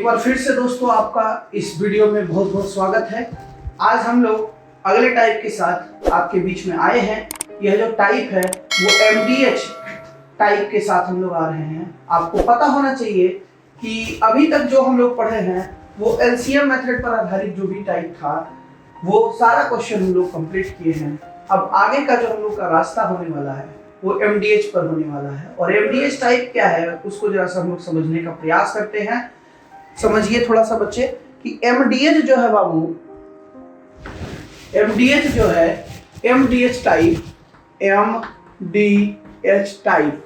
बार फिर से दोस्तों आपका इस वीडियो में बहुत बहुत स्वागत है। आज हम लोग अगले टाइप के साथ आपके बीच में आए हैं। यह जो टाइप है वो MDH टाइप के साथ हम लोग आ रहे हैं। आपको पता होना चाहिए कि अभी तक जो हम लोग पढ़े हैं वो LCM मेथड पर आधारित जो भी टाइप था वो सारा क्वेश्चन हम लोग कंप्लीट किए हैं। अब आगे का जो हम लोग का रास्ता होने वाला है वो MDH पर होने वाला है। और MDH टाइप क्या है उसको जरा सा हम लोग समझने का प्रयास करते हैं। समझिए थोड़ा सा बच्चे कि MDH जो है बाबू, MDH जो है MDH टाइप, MDH टाइप,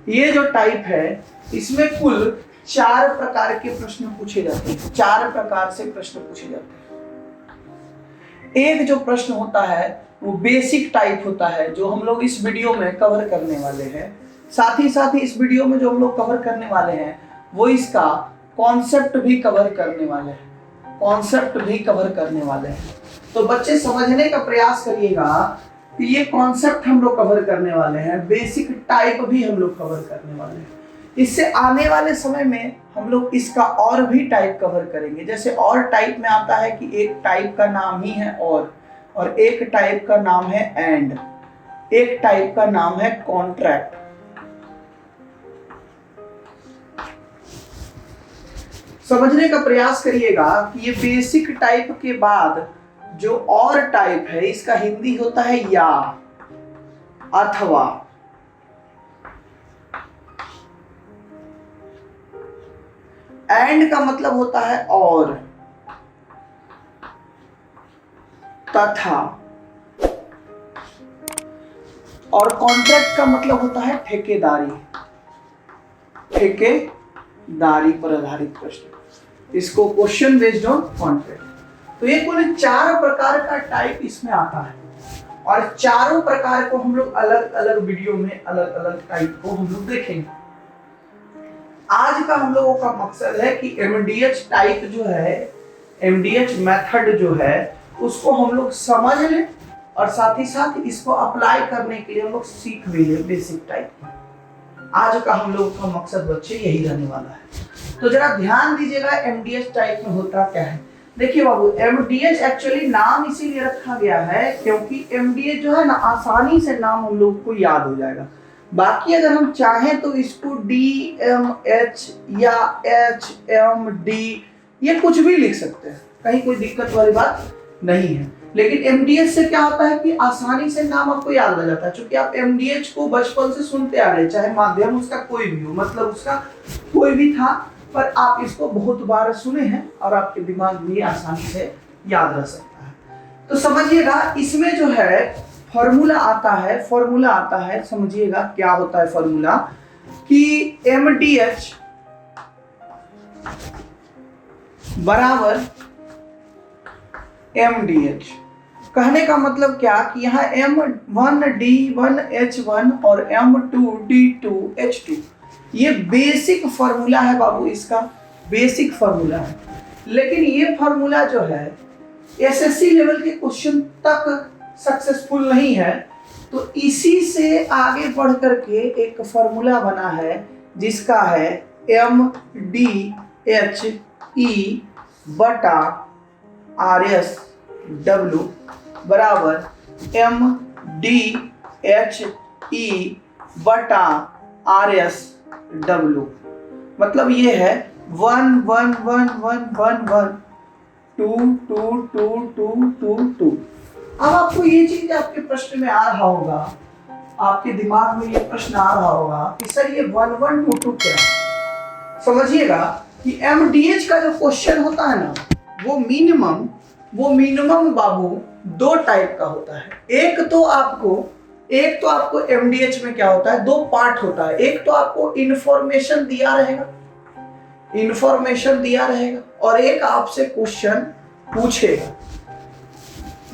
ये जो टाइप है इसमें कुल 4 प्रकार के प्रश्न पूछे जाते हैं। 4 प्रकार से प्रश्न पूछे जाते हैं। एक जो प्रश्न होता है वो बेसिक टाइप होता है जो हम लोग इस वीडियो में कवर करने वाले हैं। साथ ही इस वीडियो में जो हम लोग कवर करने वाले हैं वो इसका कॉन्सेप्ट भी कवर करने वाले हैं। कॉन्सेप्ट भी कवर करने वाले हैं। तो बच्चे समझने का प्रयास करिएगा कि ये कॉन्सेप्ट हम लोग कवर करने वाले हैं, बेसिक टाइप भी हम लोग कवर करने वाले हैं। इससे आने वाले समय में हम लोग इसका और भी टाइप कवर करेंगे। जैसे और टाइप में आता है कि एक टाइप का नाम ही है और एक टाइप का नाम है एंड, एक टाइप का नाम है कॉन्ट्रैक्ट। समझने का प्रयास करिएगा कि ये बेसिक टाइप के बाद जो और टाइप है इसका हिंदी होता है या, अथवा, एंड का मतलब होता है और, तथा, और कॉन्ट्रैक्ट का मतलब होता है ठेकेदारी। ठेकेदारी पर आधारित प्रश्न, इसको क्वेश्चन बेस्ड ऑन कॉन्ट्रैक्ट। तो ये कुल 4 प्रकार का टाइप इसमें आता है और चारों प्रकार को हम लोग अलग अलग वीडियो में अलग अलग टाइप को हम लोग देखेंगे। आज का हम लोगों का मकसद है कि MDH टाइप जो है, MDH मेथड जो है उसको हम लोग समझ लें और साथ ही साथ इसको अप्लाई करने के लिए हम लोग सीख भी लें बेसिक टाइप। आज का हम लोगों का मकसद बच्चे यही रहने वाला है। तो जरा ध्यान दीजिएगा MDH टाइप में होता क्या है। देखिए बाबू, MDH एक्चुअली नाम इसीलिए रखा गया है क्योंकि MDH जो है ना आसानी से नाम हम लोग को याद हो जाएगा। बाकी अगर हम चाहें तो इसको DMH या HMD ये कुछ भी लिख सकते हैं, कहीं कोई दिक्कत वाली बात नहीं है। लेकिन MDH से क्या होता है कि आसानी से नाम आपको याद रह जाता है। क्योंकि आप MDH को बचपन से सुनते आ रहे, चाहे माध्यम उसका कोई भी हो, मतलब उसका कोई भी था, पर आप इसको बहुत बार सुने हैं और आपके दिमाग में आसानी से याद रह सकता है। तो समझिएगा इसमें जो है फॉर्मूला आता है, समझिएगा क्या होता है फॉर्मूला कि MDH बराबर MDH। कहने का मतलब क्या कि यहाँ M1D1H1 और M2D2H2 ये बेसिक फॉर्मूला है बाबू, इसका बेसिक फॉर्मूला है। लेकिन ये फॉर्मूला जो है SSC लेवल के क्वेश्चन तक सक्सेसफुल नहीं है। तो इसी से आगे बढ़ करके एक फॉर्मूला बना है जिसका है MDHE बटा RSW बराबर MDHE बटा RSW। मतलब ये है 1 1 1 1 1 1 2 2 2 2 2 2। अब आपको ये चीज आपके प्रश्न में आ रहा होगा, आपके दिमाग में ये प्रश्न आ रहा होगा कि सर ये 1 1 2 2 क्या है। समझिएगा कि MDH का जो क्वेश्चन होता है ना वो मिनिमम बाबू 2 टाइप का होता है। एक तो आपको MDH में क्या होता है, 2 पार्ट होता है। एक तो आपको इंफॉर्मेशन दिया रहेगा और एक आपसे क्वेश्चन पूछेगा।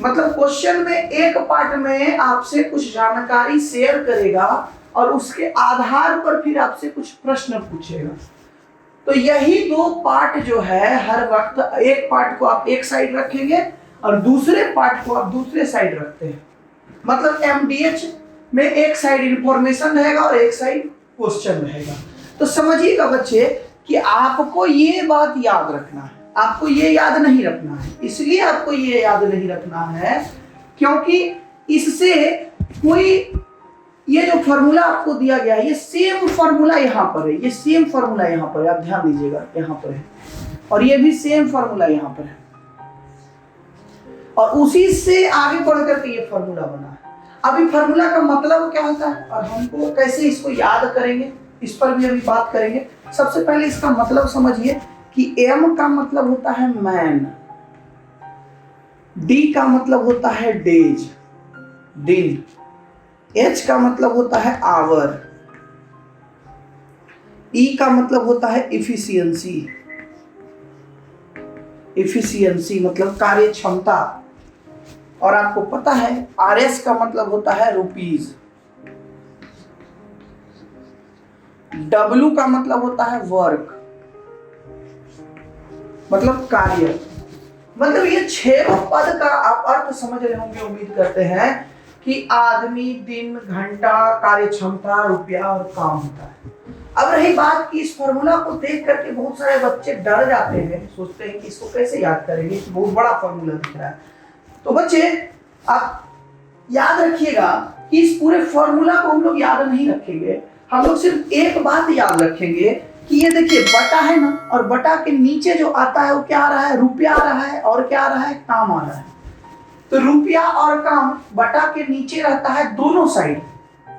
मतलब क्वेश्चन में एक पार्ट में आपसे कुछ जानकारी शेयर करेगा और उसके आधार पर फिर आपसे कुछ प्रश्न पूछेगा। तो यही 2 पार्ट जो है हर वक्त, एक पार्ट को आप एक साइड रखेंगे और दूसरे पार्ट को आप दूसरे साइड रखते हैं। मतलब MDH में एक साइड इंफॉर्मेशन रहेगा और एक साइड क्वेश्चन रहेगा। तो समझिएगा बच्चे कि आपको ये बात याद रखना है, आपको ये याद नहीं रखना है। इसलिए आपको ये याद नहीं रखना है क्योंकि इससे कोई, ये जो फॉर्मूला आपको दिया गया है ये सेम फॉर्मूला यहाँ पर है, ये सेम फॉर्मूला यहाँ पर है, आप ध्यान दीजिएगा यहाँ पर है, और ये भी सेम फॉर्मूला यहाँ पर है, और उसी से आगे बढ़ करके ये फॉर्मूला बना है। अभी फॉर्मूला का मतलब क्या होता है और हमको कैसे इसको याद करेंगे, इस पर भी अभी बात करेंगे। सबसे पहले इसका मतलब समझिए कि M का मतलब होता है मैन, D का मतलब होता है डेज, दिन, H का मतलब होता है आवर, E का मतलब होता है इफिशियंसी, इफिशियंसी मतलब कार्य क्षमता, और आपको पता है RS का मतलब होता है रुपीज, W का मतलब होता है वर्क मतलब कार्य। मतलब ये 6 पद का आप अर्थ समझ रहे होंगे, उम्मीद करते हैं कि आदमी, दिन, घंटा, कार्य क्षमता, रुपया और काम होता है। अब रही बात कि इस फॉर्मूला को देख करके बहुत सारे बच्चे डर जाते हैं, सोचते हैं कि इसको कैसे याद करेंगे, बहुत बड़ा फॉर्मूला दिख रहा है। तो बच्चे आप याद रखिएगा कि इस पूरे फॉर्मूला को हम लोग याद नहीं रखेंगे, हम लोग सिर्फ एक बात याद रखेंगे कि ये देखिए बटा है ना, और बटा के नीचे जो आता है वो क्या आ रहा है, रुपया आ रहा है, और क्या आ रहा है, काम आ रहा है। तो रुपया और काम बटा के नीचे रहता है दोनों साइड,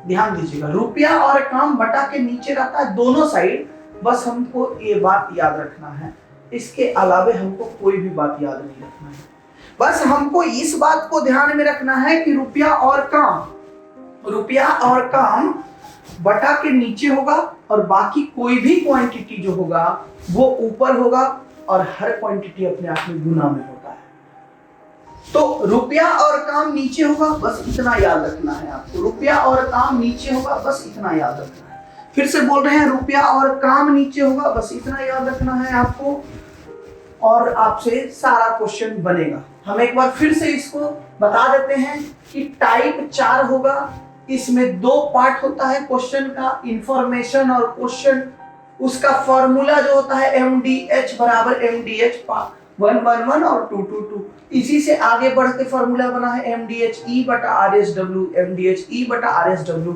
ध्यान दीजिएगा, रुपया और काम बटा के नीचे रहता है दोनों साइड। बस हमको ये बात याद रखना है, इसके अलावे हमको कोई भी बात याद नहीं रखना है। बस हमको इस बात को ध्यान में रखना है कि रुपया और काम बटा के नीचे होगा, और बाकी कोई भी क्वांटिटी जो होगा वो ऊपर होगा, और हर क्वांटिटी अपने आप में गुना में होता है। तो रुपया और काम नीचे होगा, बस इतना याद रखना है आपको, रुपया और काम नीचे होगा, बस इतना याद रखना है। फिर से बोल रहे हैं, रुपया और काम नीचे होगा, बस इतना याद रखना है आपको, और आपसे सारा क्वेश्चन बनेगा। हम एक बार फिर से इसको बता देते हैं कि टाइप 4 होगा, इसमें 2 पार्ट होता है क्वेश्चन का, इंफॉर्मेशन और क्वेश्चन। उसका फॉर्मूला जो होता है MDH बराबर MDH 111 और 222, इसी से आगे बढ़ के फॉर्मूला बना है MDHE बटा RSW, MDHE बटा RSW।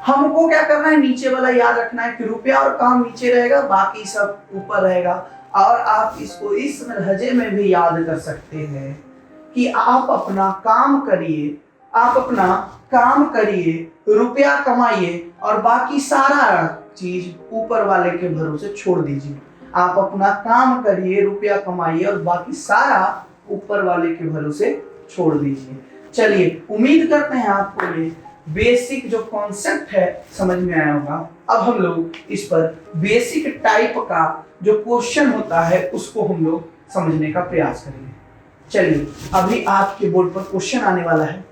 हमको क्या करना है, नीचे वाला याद रखना है कि रुपया और काम नीचे रहेगा, बाकी सब ऊपर रहेगा। और आप इसको इस लहजे में भी याद कर सकते हैं कि आप अपना काम करिए, आप अपना काम करिए, रुपया कमाइए, और बाकी सारा चीज ऊपर वाले के भरोसे छोड़ दीजिए। आप अपना काम करिए, रुपया कमाइए, और बाकी सारा ऊपर वाले के भरोसे छोड़ दीजिए। चलिए, उम्मीद करते हैं आपको ये बेसिक जो कॉन्सेप्ट है समझ में आया होगा। अब हम लोग इस पर बेसिक टाइप का जो क्वेश्चन होता है उसको हम लोग समझने का प्रयास करेंगे। चलिए, अभी आपके बोर्ड पर क्वेश्चन आने वाला है।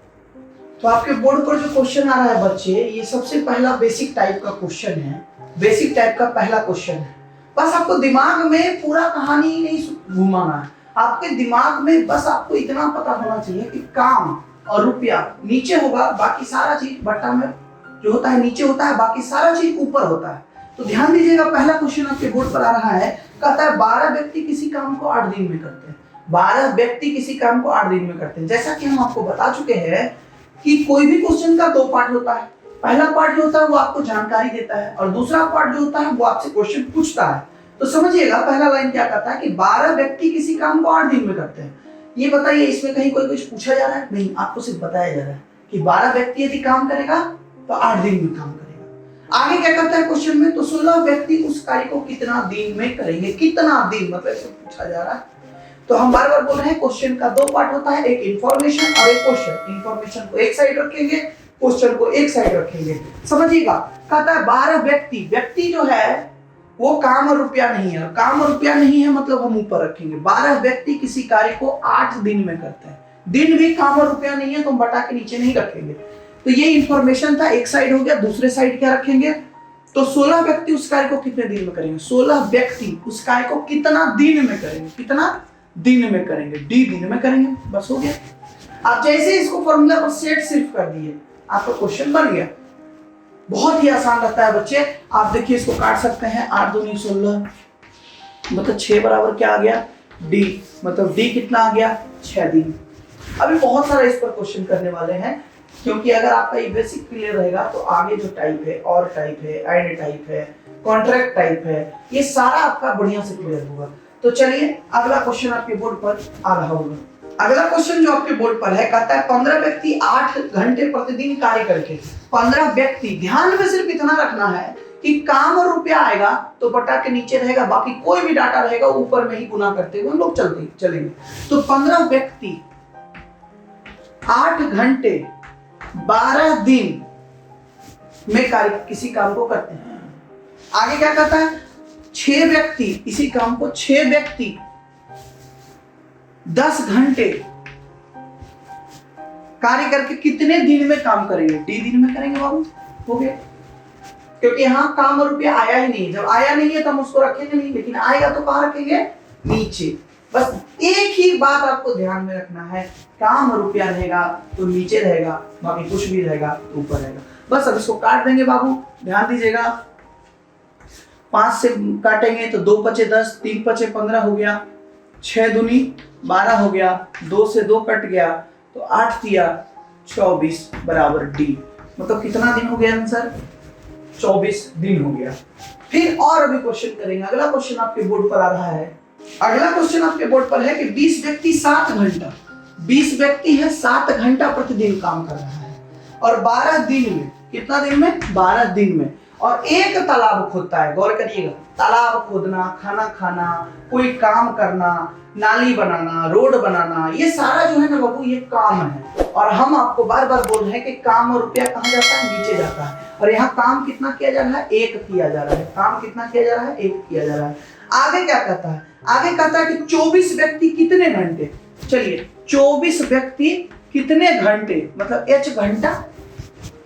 तो आपके बोर्ड पर जो क्वेश्चन आ रहा है बच्चे, ये सबसे पहला बेसिक टाइप का क्वेश्चन है, बेसिक टाइप का पहला क्वेश्चन है। बस आपको दिमाग में पूरा कहानी नहीं घुमाना है, आपके दिमाग में बस आपको इतना पता होना चाहिए कि काम और रुपया नीचे होगा, बाकी सारा चीज बट्टा में जो होता है नीचे होता है, बाकी सारा चीज ऊपर होता है। तो ध्यान दीजिएगा, पहला क्वेश्चन आपके बोर्ड पर आ रहा है, कहता है 12 व्यक्ति किसी काम को 8 दिन में करते हैं। 12 व्यक्ति किसी काम को 8 दिन में करते हैं। जैसा कि हम आपको बता चुके हैं कि कोई भी क्वेश्चन का 2 पार्ट होता है। पहला पार्ट जो होता है वो आपको जानकारी देता है, और दूसरा पार्ट जो होता है वो आपसे क्वेश्चन पूछता है। तो समझिएगा, पहला लाइन क्या कहता है कि 12 व्यक्ति किसी काम को 8 दिन में करते हैं। ये बताइए, इसमें कहीं कोई कुछ पूछा जा रहा है? नहीं, आपको सिर्फ बताया जा रहा है कि 12 व्यक्ति यदि काम करेगा तो 8 दिन में काम करेगा। आगे क्या करता है क्वेश्चन में, तो 16 व्यक्ति उस कार्य को कितना दिन में करेंगे। कितना दिन मतलब इसमें पूछा जा रहा है। तो हम बार बार बोल रहे हैं, क्वेश्चन का 2 पार्ट होता है, एक इंफॉर्मेशन और एक क्वेश्चन। इंफॉर्मेशन को एक साइड रखेंगे, क्वेश्चन को एक साइड रखेंगे। समझिएगा, कहता है 12 व्यक्ति, व्यक्ति जो है वो काम और रुपया नहीं है, काम और रुपया नहीं है मतलब हम ऊपर रखेंगे। 12 व्यक्ति किसी कार्य को 8 दिन में करते हैं। दिन भी काम और रुपया नहीं है तो हम बटा के नीचे नहीं रखेंगे। तो ये इंफॉर्मेशन था, एक साइड हो गया। दूसरे साइड क्या रखेंगे, तो 16 व्यक्ति उस कार्य को कितने दिन में करेंगे। 16 व्यक्ति उस कार्य को कितना दिन में करेंगे, कितना दिन में करेंगे, डी दिन में करेंगे। बस हो गया। आप जैसे इसको फॉर्मूला पर सेट सिर्फ कर दिए, आपका क्वेश्चन बन गया। बहुत ही आसान रहता है बच्चे। आप देखिए इसको काट सकते हैं, 8 दूनी 16, मतलब 6 बराबर क्या आ गया डी, मतलब डी कितना आ गया 6 दिन। अभी बहुत सारा इस पर क्वेश्चन करने वाले हैं, क्योंकि अगर आपका ये बेसिक क्लियर रहेगा तो आगे जो टाइप है, और टाइप है, एंड टाइप है, कॉन्ट्रैक्ट टाइप है, ये सारा आपका बढ़िया से क्लियर होगा। तो चलिए अगला क्वेश्चन आपके बोर्ड पर आ रहा होगा। अगला क्वेश्चन जो आपके बोर्ड पर है, कहता है 15 व्यक्ति 8 घंटे प्रतिदिन कार्य करके, 15 व्यक्ति, ध्यान में सिर्फ इतना रखना है कि काम और रुपया आएगा तो बटा के नीचे रहेगा, बाकी कोई भी डाटा रहेगा ऊपर में ही गुना करते हुए हम लोग चलेंगे। तो 15 व्यक्ति 8 घंटे 12 दिन में कार्य किसी काम को करते हैं। आगे क्या कहता है, 6 व्यक्ति इसी काम को 6 व्यक्ति 10 घंटे कार्य करके कितने दिन में काम करेंगे, डी दिन में करेंगे बाबू, हो गया। क्योंकि यहां काम और रुपया आया ही नहीं, जब आया नहीं है तो हम उसको रखेंगे नहीं, लेकिन आएगा तो कहां रखेंगे, नीचे। बस एक ही बात आपको ध्यान में रखना है, काम और रुपया रहेगा तो नीचे रहेगा, बाकी कुछ भी रहेगा तो ऊपर रहेगा। बस अब इसको काट देंगे बाबू, ध्यान दीजिएगा। 5 से काटेंगे तो 2 पचे 10, 3 पचे 15 हो गया, 6 दूनी 12 हो गया, 2 से 2 कट गया तो 8 दिया 24 बराबर डी, मतलब कितना दिन हो गया आंसर, 24 दिन हो गया। फिर और अभी क्वेश्चन करेंगे। अगला क्वेश्चन आपके बोर्ड पर आ रहा है, अगला क्वेश्चन आपके बोर्ड पर है कि 20 व्यक्ति 7 घंटा, 20 व्यक्ति है 7 घंटा प्रतिदिन काम कर रहा है, और 12 दिन में, कितना दिन में, 12 दिन में, और एक तालाब खोदता है। गौर करिएगा, तालाब खोदना, खाना खाना, कोई काम करना, नाली बनाना, रोड बनाना, ये सारा जो है ना बाबू ये काम है। और हम आपको बार बार बोल रहे हैं कि काम और रुपया कहाँ जाता है, नीचे जाता है। और यहाँ काम कितना किया जा रहा है, एक किया जा रहा है, काम कितना किया जा रहा है, एक किया जा रहा है। आगे क्या कहता है, आगे कहता है कि 24 व्यक्ति कितने घंटे, चलिए 24 व्यक्ति कितने घंटे, मतलब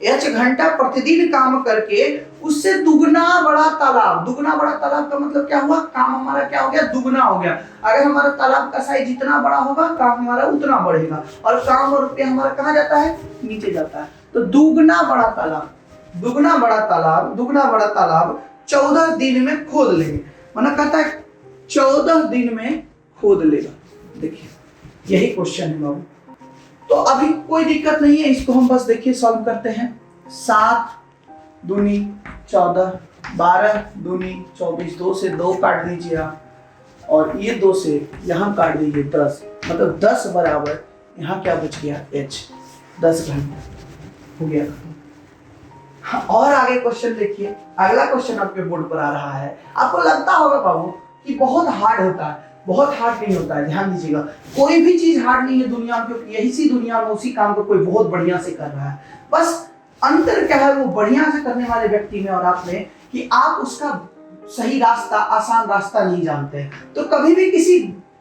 एच घंटा प्रतिदिन काम करके उससे दुगना बड़ा तालाब, दुगना बड़ा तालाब का मतलब क्या हुआ, काम हमारा क्या हो गया, दुगना हो गया। अगर हमारा तालाब का साइज जितना बड़ा होगा काम हमारा उतना बढ़ेगा, और काम और रुपया हमारा कहाँ जाता है, नीचे जाता है। तो दुगना बड़ा तालाब 14 दिन में खोद लेंगे, मतलब कहता है 14 दिन में खोद लेगा। देखिए यही क्वेश्चन है बाबू। तो अभी कोई दिक्कत नहीं है, इसको हम बस देखिए सॉल्व करते हैं। 7 दूनी 14, 12 दूनी 24, 2 से 2 काट दीजिए आप, और ये 2 से यहाँ काट दीजिए 10, मतलब 10 बराबर यहाँ क्या बच गया, एच, 10 घंटा हो गया। और आगे क्वेश्चन देखिए, अगला क्वेश्चन आपके बोर्ड पर आ रहा है। आपको लगता होगा बाबू कि बहुत हार्ड होता है, बहुत हार्ड नहीं होता है। ध्यान दीजिएगा, कोई भी चीज हार्ड नहीं है दुनिया में, क्योंकि यही सी दुनिया में उसी काम को कोई बहुत बढ़िया से कर रहा है। बस अंतर क्या है वो बढ़िया से करने वाले व्यक्ति में और आप में, कि आप उसका सही रास्ता, आसान रास्ता नहीं जानते। तो कभी भी किसी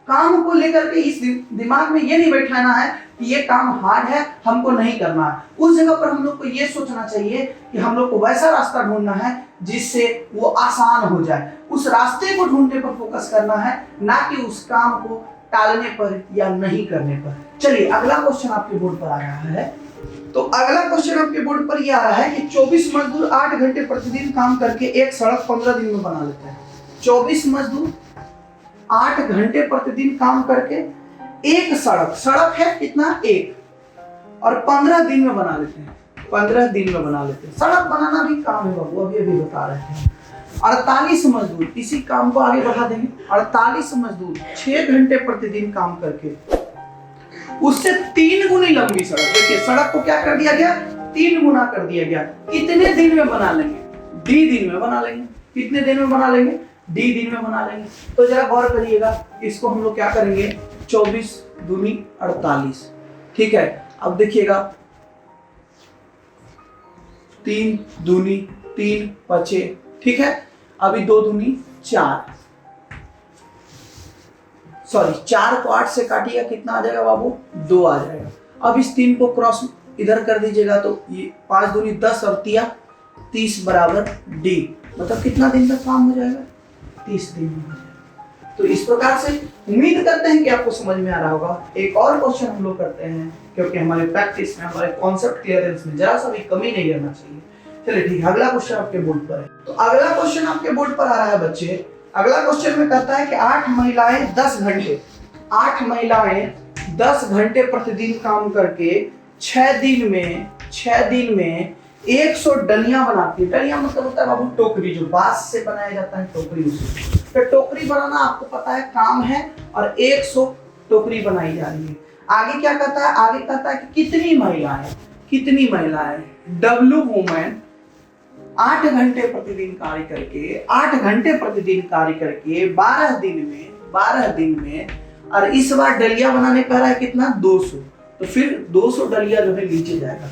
काम को लेकर के इस दिमाग में ये नहीं बैठाना है कि ये काम हार्ड है, हमको नहीं करना है। उस जगह पर हम लोग को ये सोचना चाहिए कि हम लोग को वैसा रास्ता ढूंढना है जिससे वो आसान हो जाए। उस रास्ते को ढूंढने पर फोकस करना है, ना कि उस काम को टालने पर या नहीं करने पर। चलिए अगला क्वेश्चन आपके बोर्ड पर आ रहा है। तो अगला क्वेश्चन आपके बोर्ड पर यह आ रहा है कि 24 मजदूर 8 घंटे प्रतिदिन काम करके एक सड़क 15 दिन में बना लेते हैं। 24 मजदूर 8 घंटे प्रतिदिन काम करके एक सड़क है कितना, एक, और 15 दिन में बना लेते हैं, 15 दिन में बना लेते हैं। सड़क बनाना भी काम है बाबू, अभी बता रहे हैं। 48 मजदूर, इसी काम को आगे बढ़ा देंगे। 48 मजदूर 6 घंटे प्रतिदिन काम करके उससे 3 गुनी लंबी सड़क, देखिए सड़क को क्या कर दिया गया, 3 गुना कर दिया गया। कितने दिन में बना लेंगे, डी दिन में बना लेंगे। कितने दिन में बना लेंगे, डी दिन में बना लेंगे। तो जरा गौर करिएगा, इसको हम लोग क्या करेंगे, 24 दूनी 48, ठीक है। अब देखिएगा 3 दूनी 3 पचे, ठीक है। अभी 2 दूनी 4, सॉरी 4 को 8 से काटिएगा, कितना आ जाएगा बाबू, 2 आ जाएगा। अब इस 3 को क्रॉस इधर कर दीजिएगा तो ये 5 दूनी 10 और 30 बराबर डी, मतलब कितना दिन का काम हो जाएगा, 30 दिन में हो जाएगा। तो इस प्रकार से उम्मीद करते हैं कि आपको समझ में आ रहा होगा। एक और क्वेश्चन हम लोग करते हैं, क्योंकि हमारे प्रैक्टिस में, हमारे कॉन्सेप्ट क्लियरेंस में जरा सा भी कमी नहीं रहना चाहिए। चलिए ठीक है, अगला क्वेश्चन आपके बोर्ड पर है। तो अगला क्वेश्चन आपके बोर्ड पर आ रहा है बच्चे। अगला क्वेश्चन में कहता है कि 8 महिलाएं 10 घंटे प्रतिदिन काम करके 6 दिन में 100 डलियां बनाती है। डलियां मतलब होता है बाबू टोकरी, जो बांस से बनाया जाता है टोकरी। उसे तो टोकरी बनाना आपको पता है काम है, और 100 टोकरी बनाई जा रही है। आगे क्या कहता है? आगे कहता है कि कितनी महिलाएं डब्ल्यू वुमेन 8 घंटे प्रतिदिन कार्य करके 12 दिन में, और इस बार डलिया बनाने कह रहा है कितना? 200। तो फिर 200 डलिया जो है नीचे जाएगा।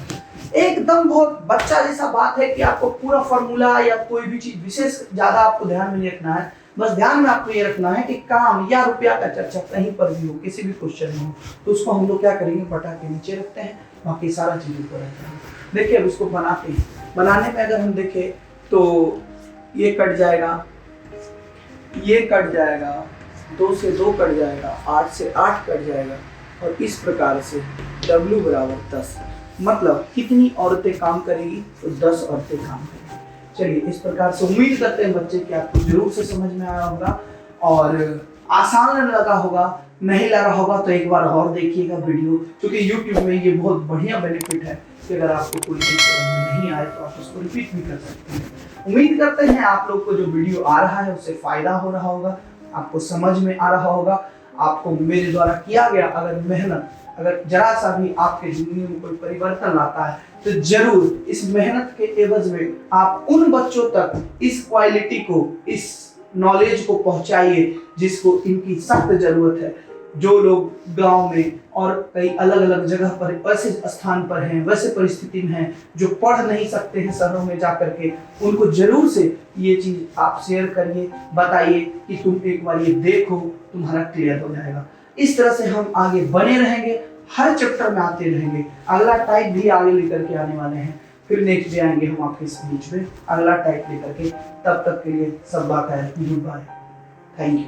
एकदम बहुत बच्चा जैसा बात है कि आपको पूरा फॉर्मूला या कोई भी चीज विशेष ज्यादा आपको ध्यान में नहीं रखना है। बस ध्यान में आपको ये रखना है कि काम या रुपया का चर्चा कहीं पर भी हो, किसी भी क्वेश्चन में हो, तो उसको हम लोग क्या करेंगे? बटा के नीचे रखते हैं, बाकी सारा चीज ऊपर रहता है। देखिए अब इसको बनाते हैं। बनाने में अगर हम देखें तो ये कट जाएगा, 2 से 2 कट जाएगा, 8 से 8 कट जाएगा, और इस प्रकार से W बराबर 10। मतलब कितनी औरतें काम करेगी? तो 10 औरतें काम करेंगी। चलिए इस प्रकार से उम्मीद करते हैं बच्चे कि आपको जरूर से समझ में आया होगा और आसान लगा होगा। नहीं लगा होगा तो एक बार और देखिएगा वीडियो, क्योंकि YouTube में ये बहुत बढ़िया बेनिफिट है कि अगर आपको कोई चीज समझ में नहीं आए तो आप उसको रिपीट भी कर सकते हैं। उम्मीद करते हैं आप लोग को जो वीडियो आ रहा है उससे फायदा हो रहा होगा, आपको समझ में आ रहा होगा। आपको मेरे द्वारा किया गया अगर मेहनत, अगर जरा सा भी आपके जिंदगी में कोई परिवर्तन लाता है, तो जरूर इस मेहनत के एवज में आप उन बच्चों तक इस क्वालिटी को, इस नॉलेज को पहुंचाइए जिसको इनकी सख्त जरूरत है। जो लोग गांव में और कई अलग अलग जगह पर वैसे स्थान पर हैं, वैसे परिस्थिति में हैं, जो पढ़ नहीं सकते हैं शहरों में जाकर के, उनको जरूर से ये चीज आप शेयर करिए, बताइए कि तुम एक बार ये देखो, तुम्हारा क्लियर हो जाएगा। इस तरह से हम आगे बने रहेंगे, हर चैप्टर में आते रहेंगे। अगला टाइप भी आगे लेकर के आने वाले हैं, फिर नेक्स्ट डे आएंगे हम आपके बीच में अगला टाइप लेकर के। तब तक के लिए सब बात है, गुड बाय, थैंक यू।